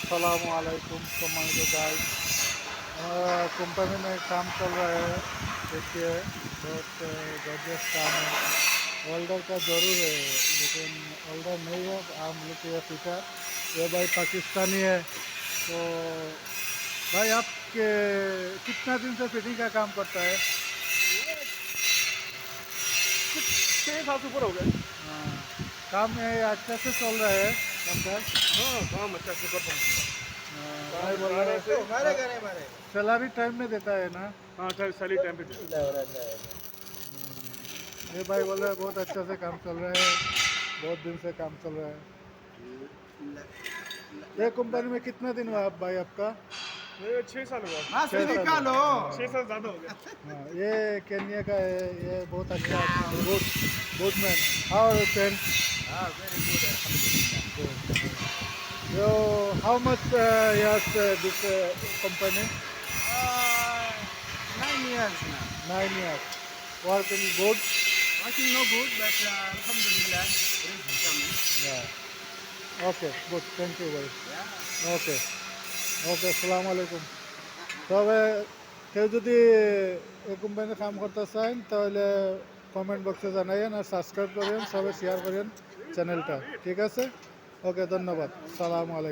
अस्सलामुअलैकुम सम्मानित गाइस। हमारा कंपनी में काम चल रहा है। देखिए बहुत जबरदस्त काम है। वेल्डर का ज़रूर है लेकिन वेल्डर नहीं है, हम लोग के ये फिटर। ये भाई पाकिस्तानी है। तो भाई आप कितना दिन से फिटिंग का काम करता है? कुछ 6 साल से ऊपर हो गए। हाँ, काम में अच्छा से चल रहा है काम का। हाँ, काम अच्छा से कर पाऊंगा। भाई काम बोल रहा सारे से है सैलरी टाइम में देता है ना? हाँ, सैलरी टाइम पे दे। ये भाई बोल रहा है बहुत अच्छा से काम चल रहा है, बहुत दिन से काम चल रहा है। ये कंपनी में कितना दिन हुआ आप भाई आपका? मेरे 6 साल हुआ। 6 साल हाँ। 6 साल ज्यादा हो गया। हाँ, ये केन्या का है। ये बहुत अच्छा good good man. How friend? Yo how much yes this company? 9 years now. 9 years. Working good? Working no good, but Alhamdulillah, risk coming. Yeah. Okay, good. Thank you ভাই। Yeah. ওকে ওকে আসসালামু আলাইকুম। তবে কেউ যদি এই কোম্পানিতে কাম করতে চান তাহলে কমেন্ট বক্সে জানাইয়েন আর সাবস্ক্রাইব করেন, সবাই শেয়ার করেন চ্যানেলটা, ঠিক আছে? ওকে ধন্যবাদ। সালামু আলাইকুম।